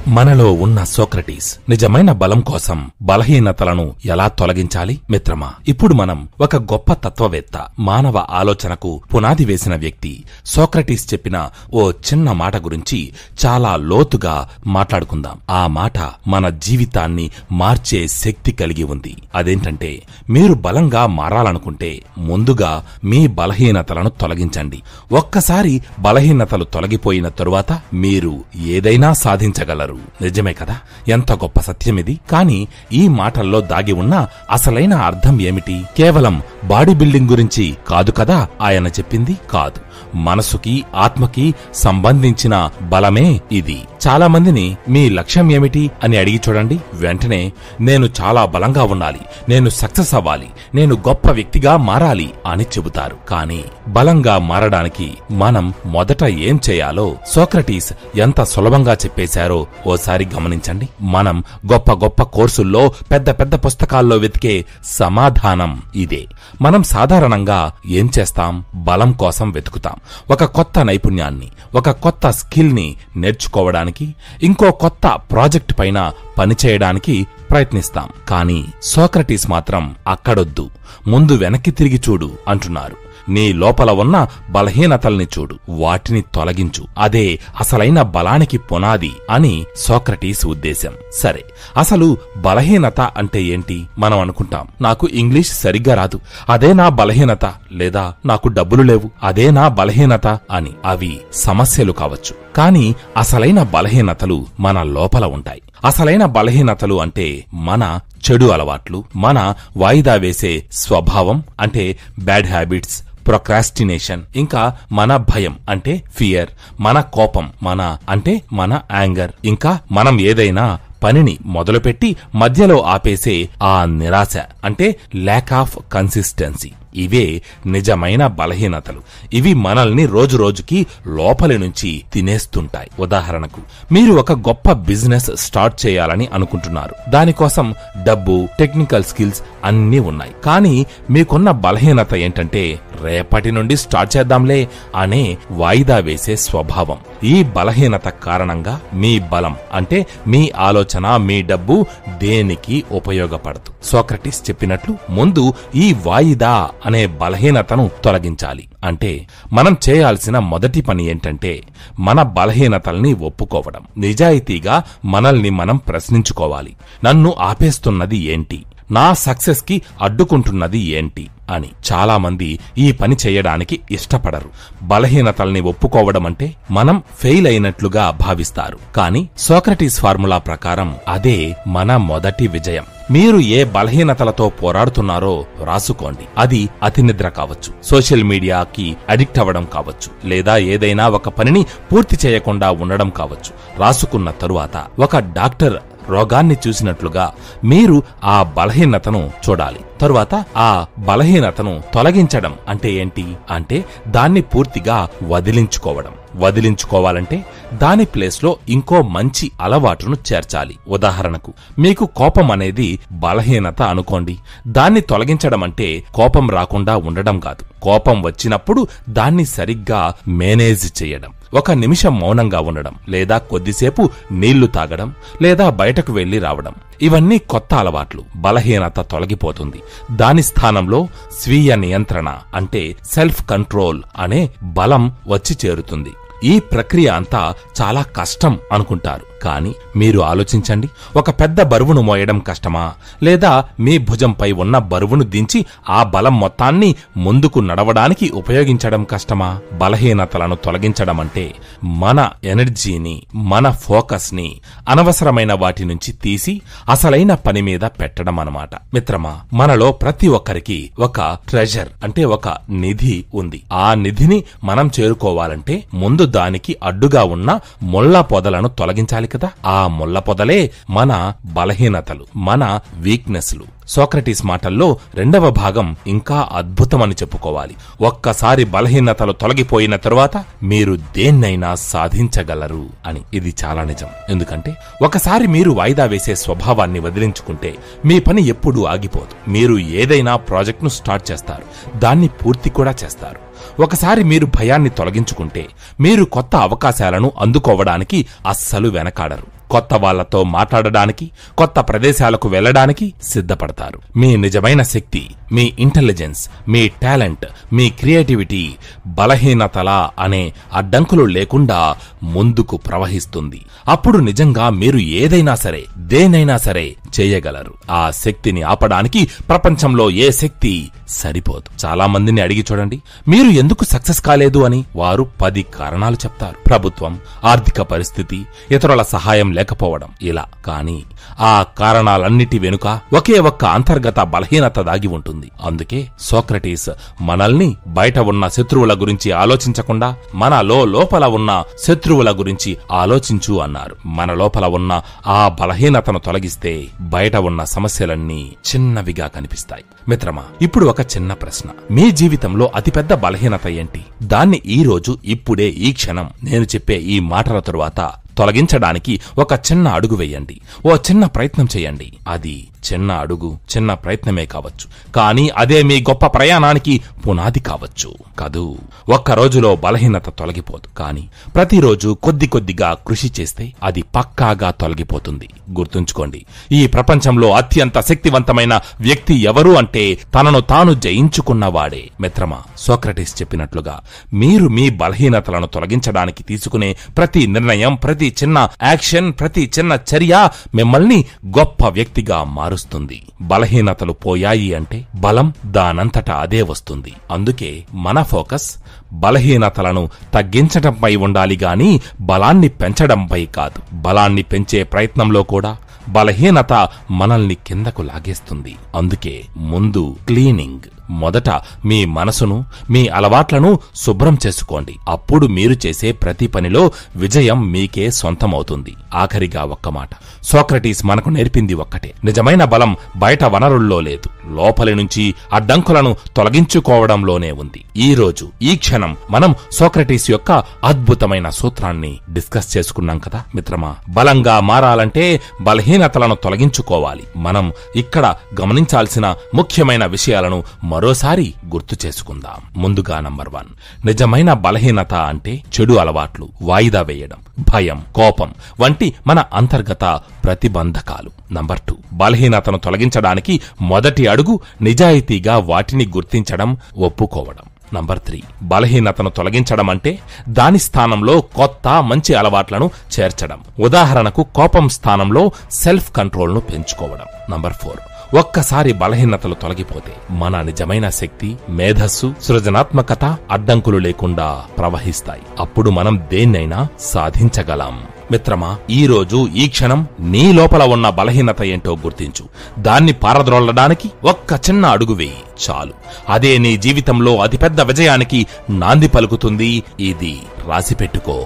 మనలో ఉన్న సోక్రటీస్ నిజమైన బలం కోసం బలహీనతలను ఎలా తొలగించాలి? మిత్రమా, ఇప్పుడు మనం ఒక గొప్ప తత్వవేత్త, మానవ ఆలోచనకు పునాది వేసిన వ్యక్తి సోక్రటీస్ చెప్పిన ఓ చిన్న మాట గురించి చాలా లోతుగా మాట్లాడుకుందాం. ఆ మాట మన జీవితాన్ని మార్చే శక్తి కలిగి ఉంది. అదేంటంటే, మీరు బలంగా మారాలనుకుంటే ముందుగా మీ బలహీనతలను తొలగించండి. ఒక్కసారి బలహీనతలు తొలగిపోయిన తరువాత మీరు ఏదైనా సాధించగలరు. నిజమే కదా? ఎంత గొప్ప సత్యమిది. కాని ఈ మాటల్లో దాగి ఉన్న అసలైన అర్థం ఏమిటి? కేవలం బాడీ బిల్డింగ్ గురించి కాదు కదా ఆయన చెప్పింది. కాదు, మనసుకి ఆత్మకి సంబంధించిన బలమే ఇది. చాలా మందిని మీ లక్ష్యం ఏమిటి అని అడిగి చూడండి. వెంటనే నేను చాలా బలంగా ఉండాలి, నేను సక్సెస్ అవ్వాలి, నేను గొప్ప వ్యక్తిగా మారాలి అని చెబుతారు. కానీ బలంగా మారడానికి మనం మొదట ఏం చేయాలో సోక్రటీస్ ఎంత సులభంగా చెప్పేశారో ఓసారి గమనించండి. మనం గొప్ప గొప్ప కోర్సుల్లో, పెద్ద పెద్ద పుస్తకాల్లో వెతికే సమాధానం ఇదే. మనం సాధారణంగా ఏం చేస్తాం? బలం కోసం వెతుకుతాం. ఒక కొత్త నైపుణ్యాన్ని, ఒక కొత్త స్కిల్ ని నేర్చుకోవడానికి, ఇంకో కొత్త ప్రాజెక్ట్ పైన పనిచేయడానికి ప్రయత్నిస్తాం. కానీ సోక్రటీస్ మాత్రం అక్కడొద్దు, ముందు వెనక్కి తిరిగి చూడు అంటున్నారు. నీ లోపల ఉన్న బలహీనతల్ని చూడు, వాటిని తొలగించు. అదే అసలైన బలానికి పునాది అని సోక్రటీస్ ఉద్దేశం. సరే, అసలు బలహీనత అంటే ఏంటి? మనం అనుకుంటాం, నాకు ఇంగ్లీష్ సరిగ్గా రాదు, అదే నా బలహీనత. లేదా నాకు డబ్బులు లేవు, అదే నా బలహీనత అని. అవి సమస్యలు కావచ్చు. కానీ అసలైన బలహీనతలు మన లోపల ఉంటాయి. అసలైన బలహీనతలు అంటే మన చెడు అలవాట్లు, మన వాయిదా వేసే స్వభావం అంటే బ్యాడ్ హ్యాబిట్స్, ప్రొక్రాస్టినేషన్, ఇంకా మన భయం అంటే ఫియర్, మన కోపం మన యాంగర్, ఇంకా మనం ఏదైనా పనిని మొదలుపెట్టి మధ్యలో ఆపేసే ఆ నిరాశ అంటే ల్యాక్ ఆఫ్ కన్సిస్టెన్సీ. ఇవే నిజమైన బలహీనతలు. ఇవి మనల్ని రోజు రోజుకి లోపలి నుంచి తినేస్తుంటాయి. ఉదాహరణకు, మీరు ఒక గొప్ప బిజినెస్ స్టార్ట్ చేయాలని అనుకుంటున్నారు. దానికోసం డబ్బు, టెక్నికల్ స్కిల్స్ అన్నీ ఉన్నాయి. కానీ మీకున్న బలహీనత ఏంటంటే, రేపటి నుండి స్టార్ట్ చేద్దాంలే అనే వాయిదా వేసే స్వభావం. ఈ బలహీనత కారణంగా మీ బలం అంటే మీ ఆలోచన, మీ డబ్బు దేనికి ఉపయోగపడదు. సోక్రటీస్ చెప్పినట్లు ముందు ఈ వాయిదా అనే బలహీనతను తొలగించాలి. అంటే మనం చేయాల్సిన మొదటి పని ఏంటంటే, మన బలహీనతల్ని ఒప్పుకోవడం. నిజాయితీగా మనల్ని మనం ప్రశ్నించుకోవాలి. నన్ను ఆపేస్తున్నది ఏంటి? నా సక్సెస్ కి అడ్డుకుంటున్నది ఏంటి అని. చాలా మంది ఈ పని చేయడానికి ఇష్టపడరు. బలహీనతల్ని ఒప్పుకోవడం అంటే మనం ఫెయిల్ అయినట్లుగా భావిస్తారు. కానీ సోక్రటీస్ ఫార్ములా ప్రకారం అదే మన మొదటి విజయం. మీరు ఏ బలహీనతలతో పోరాడుతున్నారో రాసుకోండి. అది అతినిద్ర కావచ్చు, సోషల్ మీడియాకి అడిక్ట్ అవ్వడం కావచ్చు, లేదా ఏదైనా ఒక పనిని పూర్తి చేయకుండా ఉండడం కావచ్చు. రాసుకున్న తరువాత ఒక డాక్టర్ రోగాన్ని చూసినట్లుగా మీరు ఆ బలహీనతను చూడాలి. తరువాత ఆ బలహీనతను తొలగించడం అంటే ఏంటి? అంటే దాన్ని పూర్తిగా వదిలించుకోవడం. వదిలించుకోవాలంటే దాని ప్లేస్లో ఇంకో మంచి అలవాటును చేర్చాలి. ఉదాహరణకు, మీకు కోపం అనేది బలహీనత అనుకోండి. దాన్ని తొలగించడం అంటే కోపం రాకుండా ఉండడం కాదు. కోపం వచ్చినప్పుడు దాన్ని సరిగ్గా మేనేజ్ చేయడం. ఒక నిమిషం మౌనంగా ఉండడం, లేదా కొద్దిసేపు నీళ్లు తాగడం, లేదా బయటకు వెళ్లి రావడం. ఇవన్నీ కొత్త అలవాట్లు. బలహీనత తొలగిపోతుంది. దాని స్థానంలో స్వీయ నియంత్రణ అంటే సెల్ఫ్ కంట్రోల్ అనే బలం వచ్చి చేరుతుంది. ఈ ప్రక్రియ అంతా చాలా కష్టం అనుకుంటారు. కానీ మీరు ఆలోచించండి, ఒక పెద్ద బరువును మోయడం కష్టమా? లేదా మీ భుజంపై ఉన్న బరువును దించి ఆ బలం మొత్తాన్ని ముందుకు నడవడానికి ఉపయోగించడం కష్టమా? బలహీనతలను తొలగించడం అంటే మన ఎనర్జీని, మన ఫోకస్ ని అనవసరమైన వాటి నుంచి తీసి అసలైన పని మీద పెట్టడం అన్నమాట. మిత్రమా, మనలో ప్రతి ఒక్కరికి ఒక ట్రెజర్ అంటే ఒక నిధి ఉంది. ఆ నిధిని మనం చేరుకోవాలంటే ముందు దానికి అడ్డుగా ఉన్న ముళ్ళ పొదలను తొలగించాలి కదా. ఆ ముళ్ళ పొదలే మన బలహీనతలు, మన వీక్నెస్లు. సోక్రటీస్ మాటల్లో రెండవ భాగం ఇంకా అద్భుతమని చెప్పుకోవాలి. ఒక్కసారి బలహీనతలు తొలగిపోయిన తరువాత మీరు దేన్నైనా సాధించగలరు అని. ఇది చాలా నిజం. ఎందుకంటే ఒకసారి మీరు వాయిదా వేసే స్వభావాన్ని వదిలించుకుంటే మీ పని ఎప్పుడూ ఆగిపోదు. మీరు ఏదైనా ప్రాజెక్టును స్టార్ట్ చేస్తారు, దాన్ని పూర్తి కూడా చేస్తారు. ఒకసారి మీరు భయాన్ని తొలగించుకుంటే మీరు కొత్త అవకాశాలను అందుకోవడానికి అస్సలు వెనకాడరు. కొత్త వాళ్లతో మాట్లాడడానికి, కొత్త ప్రదేశాలకు వెళ్లడానికి సిద్ధపడతారు. మీ నిజమైన శక్తి, మీ ఇంటెలిజెన్స్, మీ టాలెంట్, మీ క్రియేటివిటీ బలహీనతలా అనే అడ్డంకులు లేకుండా ముందుకు ప్రవహిస్తుంది. అప్పుడు నిజంగా మీరు ఏదైనా సరే, దేనైనా సరే చేయగలరు. ఆ శక్తిని ఆపడానికి ప్రపంచంలో ఏ శక్తి సరిపోదు. చాలా మందిని అడిగి చూడండి, మీరు ఎందుకు సక్సెస్ కాలేదు అని. వారు 10 కారణాలు చెప్తారు. ప్రభుత్వం, ఆర్థిక పరిస్థితి, ఇతరుల సహాయం లేకపోవడం, ఇలా. కానీ ఆ కారణాలన్నిటి వెనుక ఒకే ఒక్క అంతర్గత బలహీనత దాగి ఉంటుంది. అందుకే సోక్రటీస్ మనల్ని బయట ఉన్న శత్రువుల గురించి ఆలోచించకుండా మన లోపల ఉన్న శత్రువుల గురించి ఆలోచించు అన్నారు. మన లోపల ఉన్న ఆ బలహీనతను తొలగిస్తే బయట ఉన్న సమస్యలన్నీ చిన్నవిగా కనిపిస్తాయి. మిత్రమా, ఇప్పుడు ఒక చిన్న ప్రశ్న. మీ జీవితంలో అతిపెద్ద బలహీనత ఏంటి? దాన్ని ఈ రోజు, ఇప్పుడే, ఈ క్షణం నేను చెప్పే ఈ మాటల తరువాత తొలగించడానికి ఒక చిన్న అడుగు వేయండి. ఓ చిన్న ప్రయత్నం చేయండి. అది చిన్న అడుగు, చిన్న ప్రయత్నమే కావచ్చు, కానీ అదే మీ గొప్ప ప్రయాణానికి పునాది కావచ్చు కదూ. ఒక్క రోజులో బలహీనత తొలగిపోదు, కానీ ప్రతిరోజు కొద్ది కొద్దిగా కృషి చేస్తే అది పక్కాగా తొలగిపోతుంది. గుర్తుంచుకోండి, ఈ ప్రపంచంలో అత్యంత శక్తివంతమైన వ్యక్తి ఎవరు అంటే తనను తాను జయించుకున్నవాడే. మిత్రమా, సోక్రటీస్ చెప్పినట్లుగా మీరు మీ బలహీనతలను తొలగించడానికి తీసుకునే ప్రతి నిర్ణయం, ప్రతి చిన్న యాక్షన్, ప్రతి చిన్న చర్య మిమ్మల్ని గొప్ప వ్యక్తిగా మారుస్తుంది. బలహీనతలు పోయాయి అంటే బలం దానంతటా అదే వస్తుంది. అందుకే మన ఫోకస్ బలహీనతలను తగ్గించడంపై ఉండాలి గాని బలాన్ని పెంచడంపై కాదు. బలాన్ని పెంచే ప్రయత్నంలో కూడా బలహీనత మనల్ని కిందకు లాగేస్తుంది. అందుకే ముందు క్లీనింగ్. మొదట మీ మనసును, మీ అలవాట్లను శుభ్రం చేసుకోండి. అప్పుడు మీరు చేసే ప్రతి పనిలో విజయం మీకే సొంతమవుతుంది. ఆఖరిగా ఒక్క మాట, సోక్రటీస్ మనకు నేర్పింది ఒక్కటే: నిజమైన బలం బయట వనరుల్లో లేదు, లోపలి నుంచి అడ్డంకులను తొలగించుకోవడంలోనే ఉంది. ఈ రోజు, ఈ క్షణం మనం సోక్రటీస్ యొక్క అద్భుతమైన సూత్రాన్ని డిస్కస్ చేసుకున్నాం కదా మిత్రమా. బలంగా మారాలంటే బలహీనతలను తొలగించుకోవాలి. మనం ఇక్కడ గమనించాల్సిన ముఖ్యమైన విషయాలను మరోసారి గుర్తు చేసుకుందాం. ముందుగా నంబర్ 1, నిజమైన బలహీనత అంటే చెడు అలవాట్లు, వాయిదా వేయడం, భయం, కోపం వంటి మన అంతర్గత ప్రతిబంధకాలు. నంబర్ 2, బలహీనతను తొలగించడానికి మొదటి అడుగు నిజాయితీగా వాటిని గుర్తించడం, ఒప్పుకోవడం. నంబర్ 3, బలహీనతను తొలగించడం అంటే దాని స్థానంలో కొత్త మంచి అలవాట్లను చేర్చడం. ఉదాహరణకు, కోపం స్థానంలో సెల్ఫ్ కంట్రోల్ను పెంచుకోవడం. నంబర్ 4, ఒక్కసారి బలహీనతలు తొలగిపోతే మన నిజమైన శక్తి, మేధస్సు, సృజనాత్మకత అడ్డంకులు లేకుండా ప్రవహిస్తాయి. అప్పుడు మనం దేన్నైనా సాధించగలం. మిత్రమా, ఈ రోజు, ఈ క్షణం నీ లోపల ఉన్న బలహీనత ఏంటో గుర్తించు. దాన్ని పారద్రోలడానికి ఒక్క చిన్న అడుగు వేయి చాలు. అదే నీ జీవితంలో అతిపెద్ద విజయానికి నాంది పలుకుతుంది. ఇది రాసిపెట్టుకో.